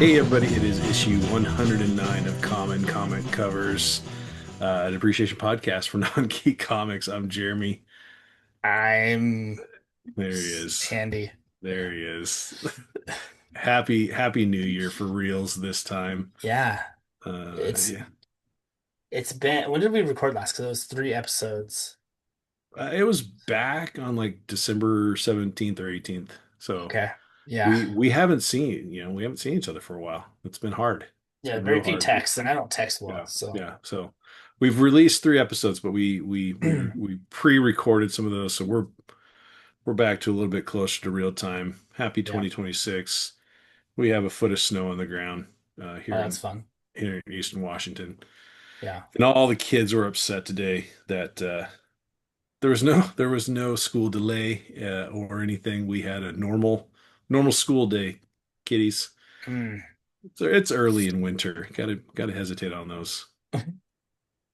Hey everybody, it is issue 109 of Common Comic Covers, an appreciation podcast for non-geek comics. I'm Jeremy. I'm There he is. Handy. There he is. Happy New Year for reals this time. Yeah, it's Yeah. it's been. When did we record last? Because it was 3 episodes. It was back on like December 17th or 18th. So Okay. Yeah. we haven't we haven't seen each other for a while. It's been hard. It's Yeah. been Very real few hard. texts, and I don't text well. Yeah, So yeah. So we've released 3 episodes, but we pre-recorded some of those, so we're back to a little bit closer to real time. Happy yeah. 2026. We have a foot of snow on the ground Oh, that's fun. here in Eastern Washington, Yeah. and all the kids were upset today that there was no school delay or anything. We had a normal school day, kiddies. Mm. So it's early in winter. Gotta hesitate on those.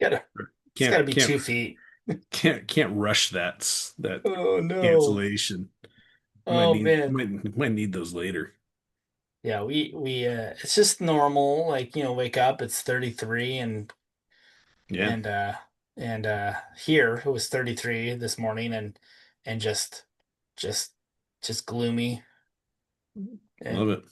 Gotta. It's got to Can't be can't 2 feet. can't rush that Oh no. cancellation. Might Oh need man. might need those later. Yeah. We it's just normal. Like wake up. It's 33, Yeah, and uh here it was 33 this morning, and just just gloomy. love And it.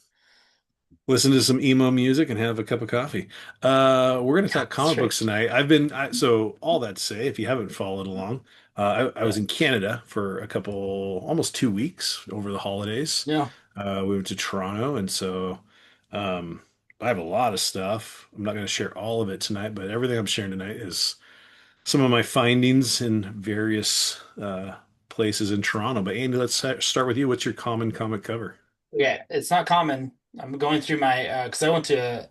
Listen to some emo music and have a cup of coffee. We're gonna talk comic books straight. tonight. So all that to say, if you haven't followed along, I was Yeah. in Canada for almost 2 weeks over the holidays. Yeah. We went to Toronto, and so um, I have a lot of stuff. I'm not going to share all of it tonight, but everything I'm sharing tonight is some of my findings in various places in Toronto. But Andy, let's start with you. What's your common comic cover? Yeah, it's not common. I'm going through my because I went to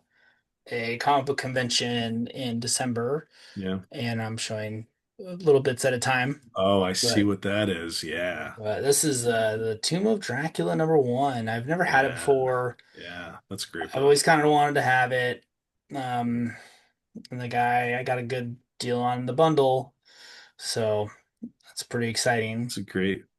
a comic book convention in December, Yeah. and I'm showing little bits at a time. Oh, I see But what that is. Yeah. this is the Tomb of Dracula #1. I've never had it Yeah. before. Yeah. That's a great I've book. always kind of wanted to have it. Um, and I got a good deal on the bundle, so that's pretty exciting.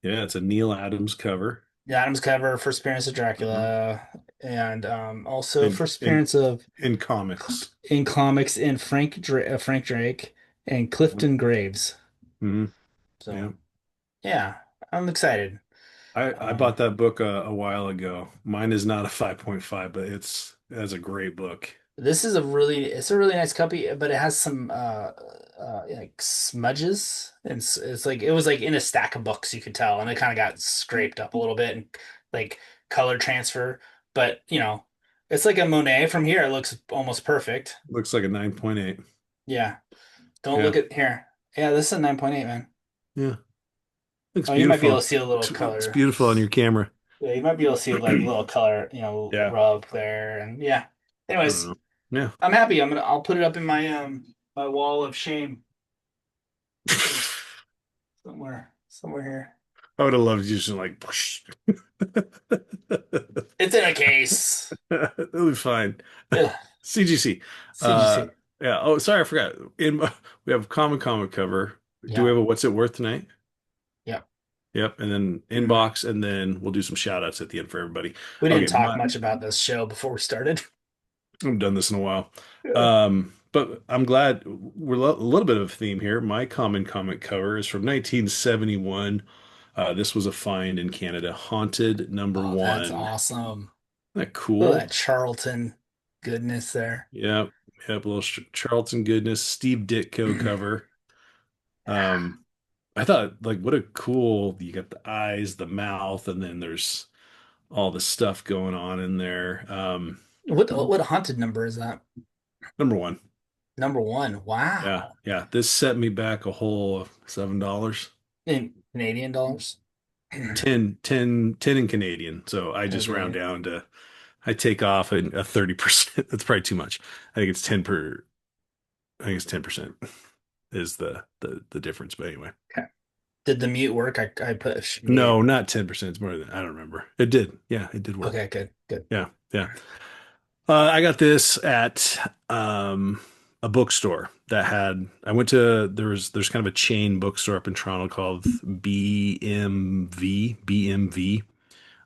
It's a Neal Adams cover. The Adams cover, first appearance of Uh-huh. Dracula, and also In first in appearance of in comics. in comics in Frank Drake and Clifton Graves. Mm-hmm. Yeah. So yeah, I'm excited. I Um, bought that book a while ago. Mine is not a 5.5, but that's a great book. this is it's a really nice copy, but it has some like smudges, and it's like it was like in a stack of books, you could tell, and it kind of got scraped up a little bit and like color transfer. But it's like a Monet from here. It looks almost perfect. Looks like a 9.8. Yeah. Don't Yeah. look at here. Yeah, this is a 9.8, man. Yeah. Looks Oh, you might be able beautiful. to see a little Looks color. beautiful on your camera. Yeah, you might be able to see like a little color, Yeah. rub there, and yeah. I don't Anyways, know. Yeah. I'm happy. I'll put it up in my wall of shame somewhere here. I would have loved you just like It's in a case. It'll be fine. Yeah, CGC. Uh CGC. yeah. Oh, sorry, I forgot. We have a common comic cover. Do we Yeah, have a what's it worth tonight? yeah. Yep. And then Mhm. inbox, and then we'll do some shout outs at the end for everybody. We didn't Okay, talk much about this show before we started. I've done this in a while. Yeah. But I'm glad a little bit of a theme here. My common comic cover is from 1971. This was a find in Canada. Haunted number Oh, that's one. awesome. Isn't that Look at cool? that Charlton goodness there. Yep. Yep. A little Charlton goodness. Steve Ditko cover. Um, I thought, like, what a cool, you got the eyes, the mouth, and then there's all the stuff going on in there. What haunted number is that? Number one. #1. Yeah. Wow. Yeah. This set me back a whole $7. In Canadian dollars? 10 in Canadian. So I just round Okay. down to, I take off a 30%. That's probably too much. I think it's 10% is the difference. But anyway, Okay. Did the mute work? I push mute. no, not 10%. It's more than, I don't remember. It did. Yeah, it did work. Okay, good, good. Yeah. Yeah. I got this at a bookstore that had, I went to, there's kind of a chain bookstore up in Toronto called BMV.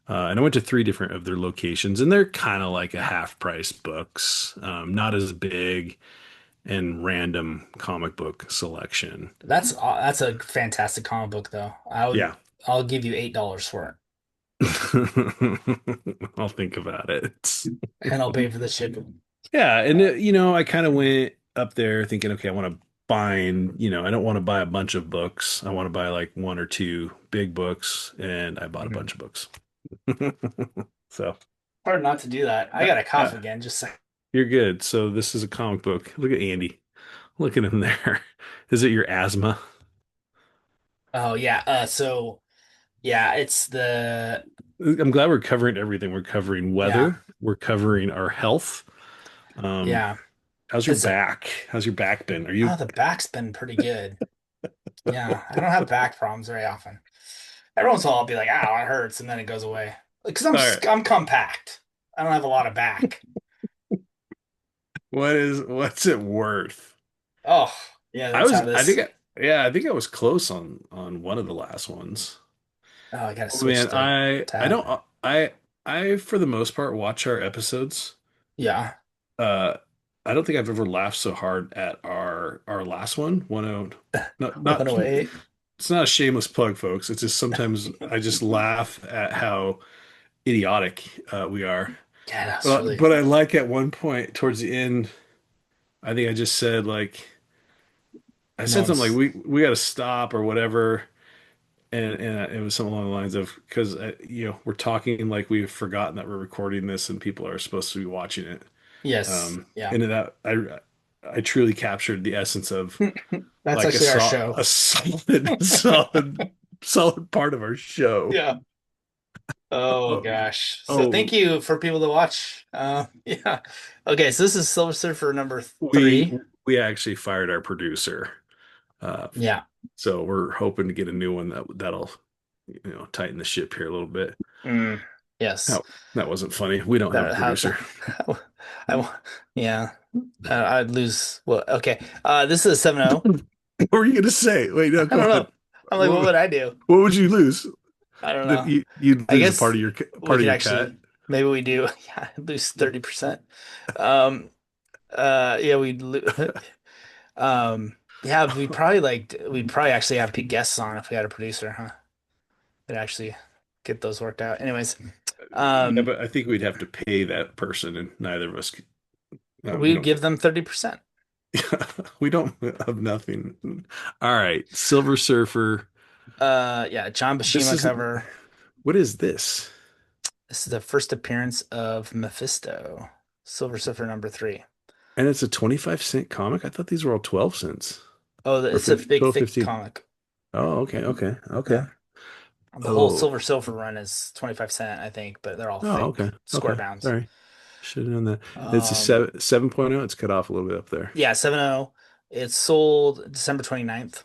And I went to three different of their locations, and they're kind of like a half price books, not as big and random comic book selection. That's a fantastic comic book though. Yeah. I'll give you $8 for it, I'll think about it. and I'll pay for the shipping. Yeah, and Uh, I kind of went up there thinking, okay, I want to find, I don't want to buy a bunch of books. I want to buy like one or two big books, and I bought a mhm. bunch of books. So, Hard not to do that. I uh, got a cough uh, again. Just saying. you're good. So this is a comic book. Look at Andy. Look at him there. Is it your asthma? Oh yeah. So yeah, it's the I'm glad we're covering everything. We're covering yeah weather. We're covering our health. Um, yeah. how's your It's a back? How's your back been? Are you the back's been pretty good. Yeah, I don't have back problems very often. Every once in a while, I'll be like, "Ow, it hurts," and then it goes away. Because all right? I'm compact. I don't have a lot of back. What's it worth? Oh yeah, I let's was, have I think, this. yeah, I think I was close on one of the last ones. Oh, I gotta Oh man, switch the I tab. don't, I for the most part watch our episodes. Yeah, Uh, I don't think I've ever laughed so hard at our last one. Not, 108. it's not a shameless plug, folks. It's just sometimes I just laugh at how idiotic we are. Yeah, that's But really but I like at one point towards the end, I think I just said like I no said something like one's. we got to stop or whatever, and it was something along the lines of because we're talking like we've forgotten that we're recording this and people are supposed to be watching it. Yes, yeah. And in that I truly captured the essence of That's like actually our a show. solid solid part of our show. Yeah. Oh Oh, gosh. So thank oh, you for people to watch. Yeah. Okay, so this is Silver Surfer number we 3. we actually fired our producer. Uh, Yeah. so we're hoping to get a new one that'll tighten the ship here a little bit. Mm, yes. That that wasn't funny. We don't have a That how, producer. how yeah. I'd lose. Well, okay. This is a 7-0. What were you gonna say? Wait, no, I come don't on. know. I'm like, what would I do? What would you lose? I don't That know. you'd I lose a part guess of your we could cut. actually maybe we do. Yeah, I'd lose 30%. Um yeah, yeah, we'd probably actually have guests on if we had a producer, huh? Could actually get those worked out. Anyways, Yeah, um, but I think we'd have to pay that person, and neither of us. We we would don't. give them 30%. We don't have nothing. All right, Silver Surfer. Yeah, John This Buscema isn't. cover. What is this? This is the first appearance of Mephisto, Silver Surfer number 3. And it's a 25-cent comic. I thought these were all 12 cents Oh, or it's a 50, big 12, thick 15. comic. Oh, okay, okay, okay. Yeah. The whole Oh, Silver Surfer run is 25¢, I think, but they're all oh, okay, thick square okay. bounds. Sorry, should have known that. It's a Um, 7.0. It's cut off a little bit up there. yeah, 7-0. It's sold December 29th.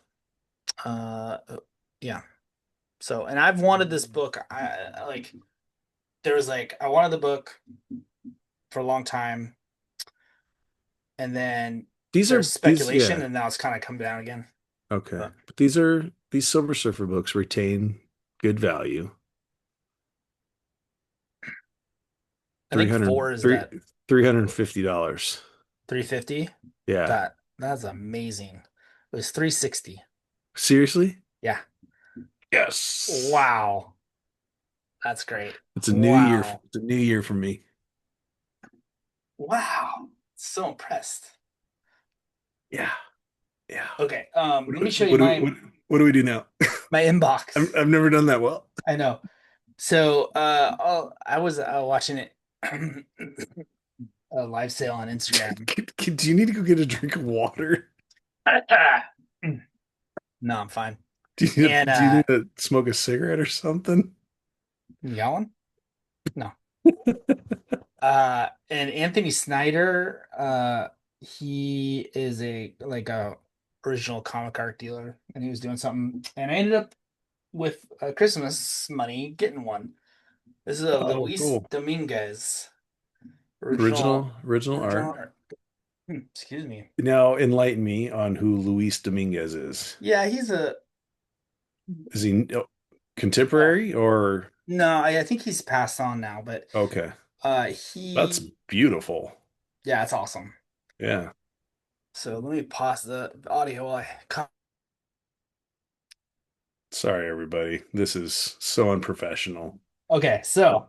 Yeah. So, and I've wanted this book. There was like, I wanted the book for a long time, and then there's speculation, Yeah. and now it's kind of come down again. Okay. But But these Silver Surfer books retain good value. I think 300 four is that $350. 350. Yeah. That's amazing. It was 360. Seriously? Yeah. Yes. Wow. That's great. It's a new year. Wow. It's a new year for me. Wow. So impressed. Yeah. Yeah. Okay. Let me show you What do we what do we do now? my inbox. I've never done that well. I know. So, I was watching it a live sale on Instagram. Do you need to go get a drink of water? No, I'm fine. And Do you need to smoke a cigarette or something? you got one? No. And Anthony Snyder, he is a original comic art dealer, and he was doing something, and I ended up with Christmas money getting one. This is a Oh, Luis cool. Dominguez Original original art. art. Excuse me. Now enlighten me on who Luis Dominguez is. Yeah, he's a Is he uh, contemporary or? No, I think he's passed on now, but Okay. That's he beautiful. yeah, it's awesome. Yeah. So let me pause the audio while Sorry, everybody. This is so unprofessional. Okay, so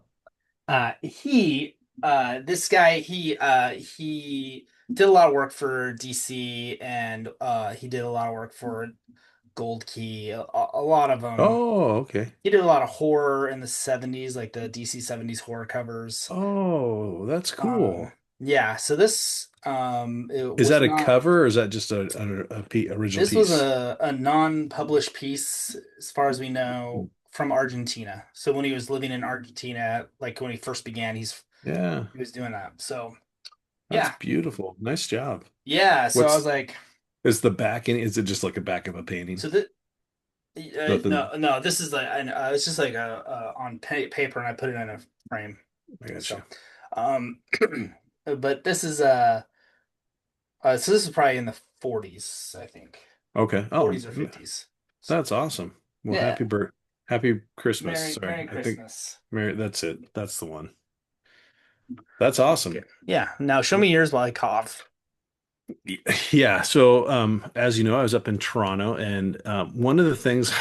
this guy he did a lot of work for DC and he did a lot of work for Gold Key, a lot of them. Oh, okay. He did a lot of horror in the 70s, like the DC 70s horror covers. Oh, that's cool. Yeah, so this it Is was that a not cover or is that just original this was piece? a non-published piece as far as we know from Argentina. So when he was living in Argentina, like when he first began, Yeah, he was doing that. So that's yeah. beautiful. Nice job. Yeah, so I was What's like, is the back in? Is it just like a back of a painting? so that Nothing. no, this is like it's just like on paper, and I put it in a frame. I got So, you. um, but this is so this is probably in the 40s, I think, Okay. Oh, 40s or 50s. So, that's awesome. Well, yeah, happy Christmas. Sorry. Merry I think Christmas. Merry, that's it. That's the one. That's Okay. awesome. Yeah. Now show me yours while I cough. Yeah. So, as you know, I was up in Toronto, and one of the things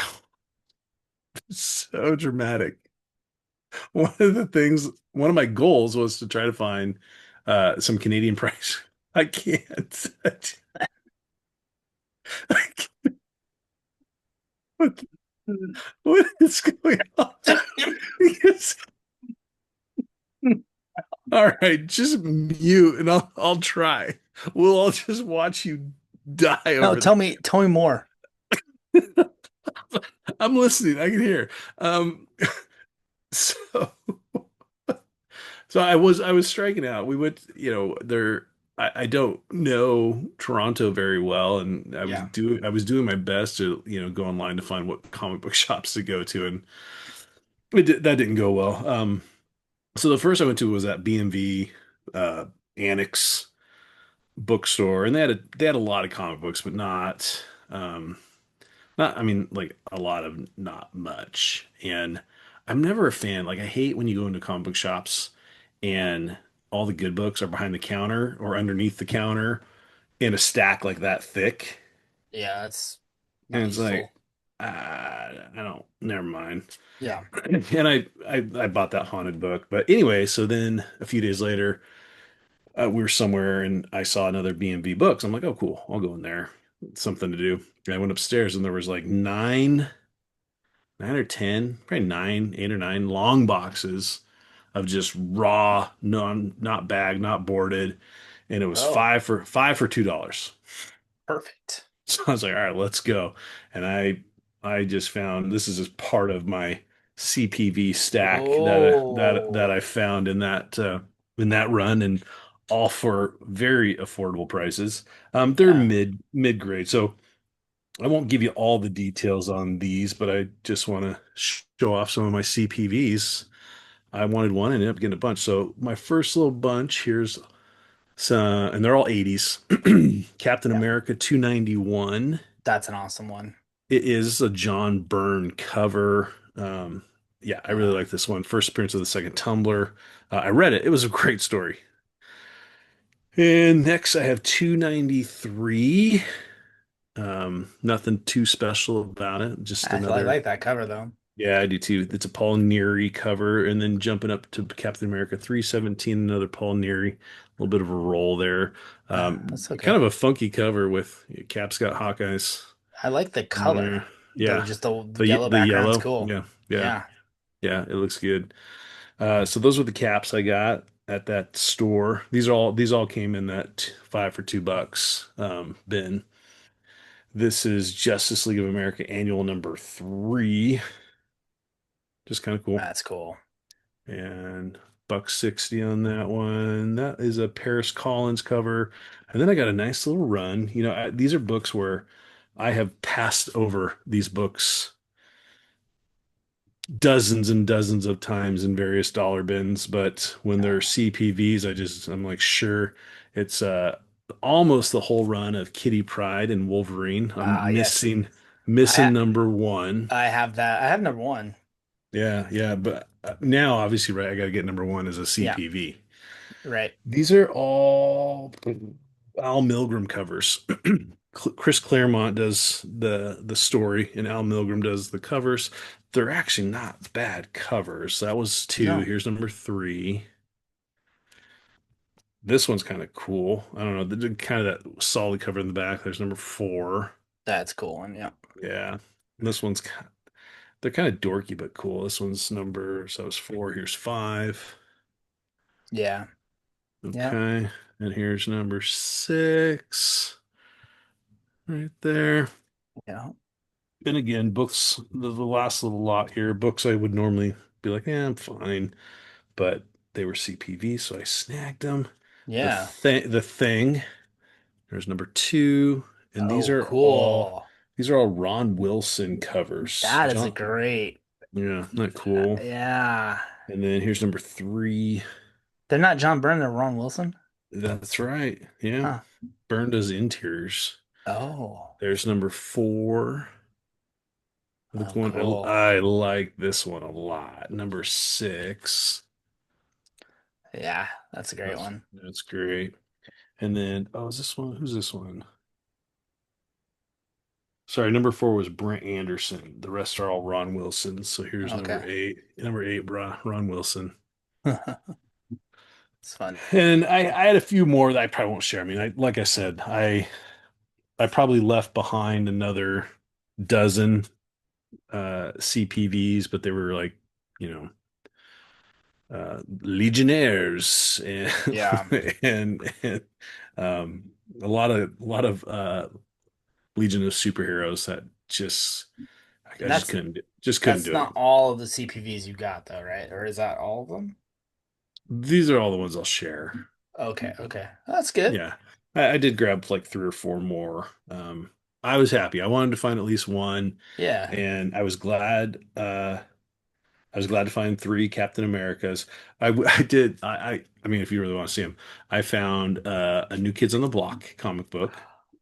so dramatic. One of my goals was to try to find some Canadian price. I can't. I can't. What, what is going on? Because, all right, just mute and I'll try. We'll all just watch you die No, over there. tell me more. I'm listening. I can hear. Um, so I was striking out. We went, there. I don't know Toronto very well, and Yeah. I was doing my best to go online to find what comic book shops to go to, and that didn't go well. So the first I went to was at BMV Annex bookstore, and they had a lot of comic books, but not, I mean, like a lot of not much. And I'm never a fan. Like I hate when you go into comic book shops and all the good books are behind the counter or underneath the counter in a stack like that thick. Yeah, that's And not it's like, useful. I don't, never mind. Yeah. And I bought that haunted book. But anyway, so then a few days later, we were somewhere and I saw another B&B Books. I'm like, oh, cool. I'll go in there. It's something to do. And I went upstairs and there was like nine or ten, probably nine, 8 or 9 long boxes of just raw, not bagged, not boarded, and it was Oh, five for $2. perfect. So I was like, all right, let's go. And I just found this is just part of my CPV stack that Oh, I found in that run, and all for very affordable prices. They're yeah. mid grade, so I won't give you all the details on these, but I just want to show off some of my CPVs. I wanted one and ended up getting a bunch. So my first little bunch here's some, and they're all 80s. Captain Yeah. America 291. That's an awesome one. It is a John Byrne cover. Yeah, I really Yeah. like this one. First appearance of the second Tumbler. I read it. It was a great story. And next I have 293. Nothing too special about it. Just I another. like that cover though. Yeah, I do too. It's a Paul Neary cover, and then jumping up to Captain America 317, another Paul Neary. A little bit of a roll there. That's Kind okay. of a funky cover with Cap's got Hawkeyes I like the on color. there. Yeah, Just the the yellow the background's yellow. cool. Yeah, yeah, Yeah. yeah. It looks good. So those were the caps I got at that store. These all came in that 5 for $2 bin. This is Justice League of America annual number 3. Just kind of cool. That's cool. And buck 60 on that one. That is a Paris Collins cover. And then I got a nice little run. These are books where I have passed over these books dozens and dozens of times in various dollar bins, but when they're Yeah. CPVs, I'm like, sure. It's almost the whole run of Kitty Pryde and Wolverine. I'm Yes. missing I ha missing number 1. I have that. I have number one. Yeah, yeah, but now obviously, right, I got to get number one as a Yeah, CPV. right. These are all Al Milgrom covers. Chris Claremont does the story, and Al Milgrom does the covers. They're actually not bad covers. That was two. No, Here's number three. This one's kind of cool. I don't know. They did kind of that solid cover in the back. There's number four. that's cool one. Yeah, Yeah. This one's they're kind of dorky but cool. This one's number so it's four. Here's five. yeah, yeah, Okay. And here's number six right there. yeah, And again, books, the last little lot here, books I would normally be like, yeah, I'm fine. But they were CPV, so I snagged them. yeah. The thing, there's number two. And Oh, cool. these are all Ron Wilson covers. That is a John, great. yeah, not cool. Yeah, And then here's number three. they're not John Byrne or Ron Wilson. That's right. Yeah. Huh. Burned does interiors. Oh, There's number four. The oh, one cool. I like this one a lot. Number six. Yeah, that's a great one. That's great. And then, oh, is this one? Who's this one? Sorry, number four was Brent Anderson. The rest are all Ron Wilson. So here's number Okay. eight. Number eight, Ron Wilson. It's fun. And I had a few more that I probably won't share. I mean, like I said, I probably left behind another dozen CPVs, but they were like, you know, Legionnaires and Yeah. and a lot of Legion of Superheroes that I And just that's couldn't that's do it. not all of the CPVs you got though, right? Or is that all of them? These are all the ones I'll share. Okay, okay. That's good. Yeah, I did grab like three or four more. I was happy. I wanted to find at least one, Yeah. and I was glad. I was glad to find three Captain Americas. I did. I mean, if you really want to see them, I found a New Kids on the Block comic book,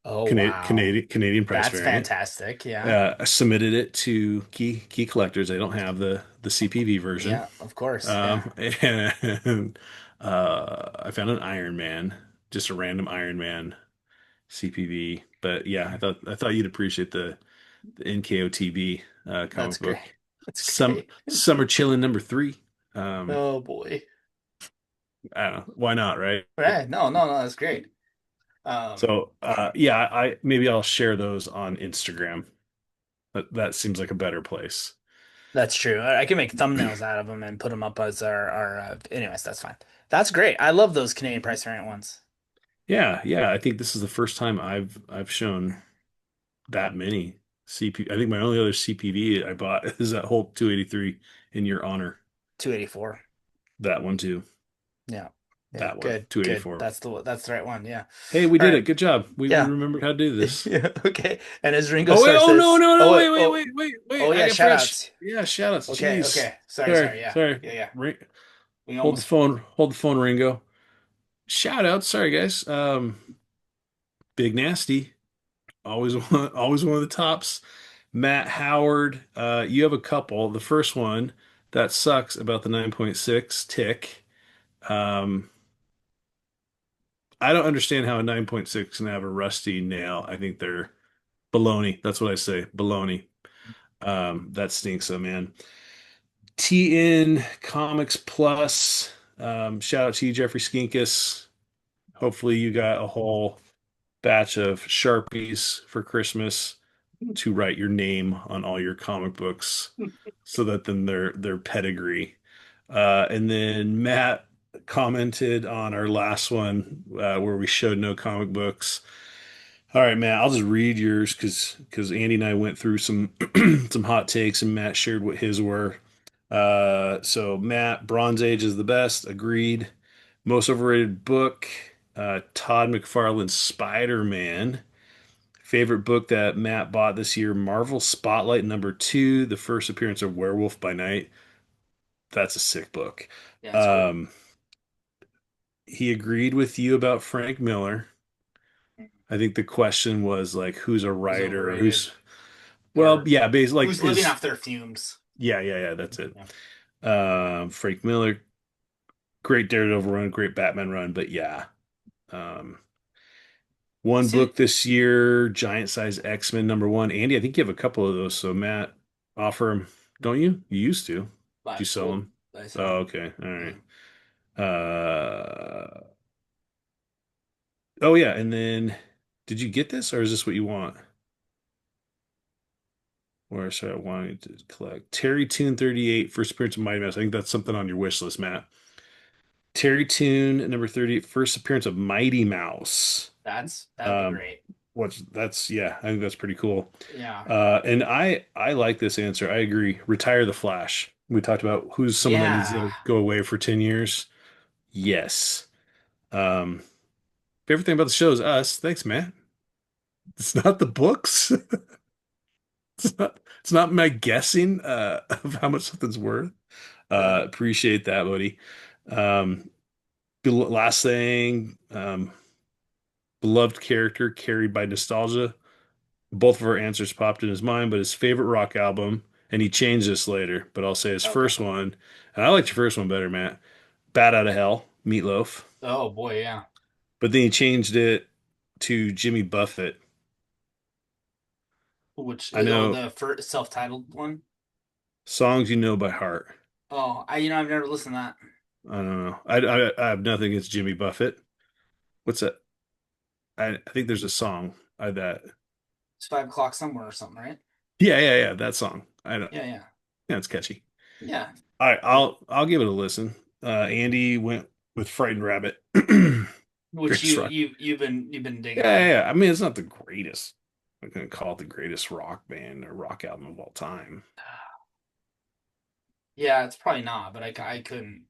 Oh, wow. Canadian price That's variant. fantastic. Yeah. I submitted it to key collectors. They don't have the CPV version. Yeah, of course. Yeah. And I found an Iron Man, just a random Iron Man CPV. But yeah, I thought you'd appreciate the NKOTB That's comic great. book. That's great. Summer Chillin' number three. Um, Oh boy. I don't know. Why not, right? Right. No, no, no, that's great. Um, So yeah, I maybe I'll share those on Instagram. That seems like a better place. that's true. I can make thumbnails out of them and put them up as our anyways, that's fine. That's great. I love those Canadian price variant ones. Yeah, yeah. I think this is the first time I've shown that many CP. I think my only other CPV I bought is that Hulk 283 in your honor. 284. That one too. Yeah. Yeah, That one, good. Good. 284. That's the right one. Yeah. Hey, we All did right. it. Good job. We Yeah. remembered how to do this. Yeah, okay. And as Ringo Oh wait, Starr oh no, says, no, oh no, wait, wait, wait, oh wait, wait, wait. oh I yeah, got shout fresh. outs. Yeah, shout outs. Okay, Jeez. okay. Sorry, yeah. Sorry. Yeah, yeah. We Hold the almost phone. Hold the phone, Ringo. Shout outs. Sorry, guys. Big Nasty. Always one of the tops. Matt Howard. You have a couple. The first one that sucks about the 9.6 tick. Um, I don't understand how a 9.6 can have a rusty nail. I think they're baloney. That's what I say. Baloney. That stinks, though, man. TN Comics Plus. Shout out to you, Jeffrey Skinkus. Hopefully, you got a whole batch of Sharpies for Christmas to write your name on all your comic books, so that then their pedigree. And then Matt commented on our last one where we showed no comic books. All right, Matt, I'll just read yours because Andy and I went through some some hot takes and Matt shared what his were. So Matt, Bronze Age is the best. Agreed. Most overrated book, Todd McFarlane's Spider-Man. Favorite book that Matt bought this year, Marvel Spotlight number two, the first appearance of Werewolf by Night. That's a sick book. yeah, it's cool. Um, he agreed with you about Frank Miller. I think the question was like, who's a Who's writer or overrated who's, well, or yeah, basically like who's living is off their fumes? Yeah, that's it. Yeah. Frank Miller, great Daredevil run, great Batman run, but yeah. Um, one See, book this year, Giant Size X-Men #1. Andy, I think you have a couple of those, so Matt, offer them, don't you? You used to. Did I you sell sold. them? I sold. Oh, okay. All Yeah. right. Oh yeah, and then did you get this or is this what you want? Or sorry, I wanted to collect Terry Toon 38, first appearance of Mighty Mouse. I think that's something on your wish list, Matt. Terry Toon #38, first appearance of Mighty Mouse. That'd be Um, great. what's that's yeah, I think that's pretty cool. Yeah. And I like this answer. I agree. Retire the Flash. We talked about who's someone that needs Yeah. to go away for 10 years. Yes. Um, Favorite thing about the show is us. Thanks, Matt. It's not the books. It's not my guessing of how much something's worth. Yeah. Appreciate that, buddy. Um, Last thing, beloved character carried by nostalgia. Both of our answers popped in his mind, but his favorite rock album, and he changed this later, but I'll say his Okay. first one, and I liked your first one better, Matt. Bat Out of Hell, Meatloaf. Oh boy, yeah. But then he changed it to Jimmy Buffett. Which I oh, know the first self-titled one. songs you know by heart. Oh, I've never listened to that. I don't know. I have nothing against Jimmy Buffett. What's that? I think there's a song that. It's 5 o'clock somewhere or something, right? Yeah. That song. I don't. Yeah, yeah, Yeah, it's catchy. yeah. All right, Uh, I'll give it a listen. Andy went with Frightened Rabbit. which Greatest rock. you've been digging on. Yeah. I mean, it's not the greatest. I'm gonna call it the greatest rock band or rock album of all time. Yeah, it's probably not, but I couldn't.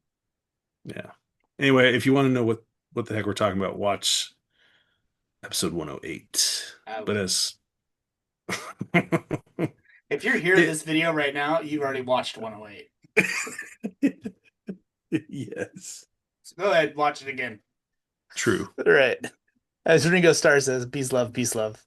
Yeah. Anyway, if you want to know what the heck we're talking about, watch episode 108. I But will. as If you're hearing it this video right now, you've already watched 108. yes, So go ahead, watch it again. true. All right. As Ringo Starr says, peace, love, peace, love.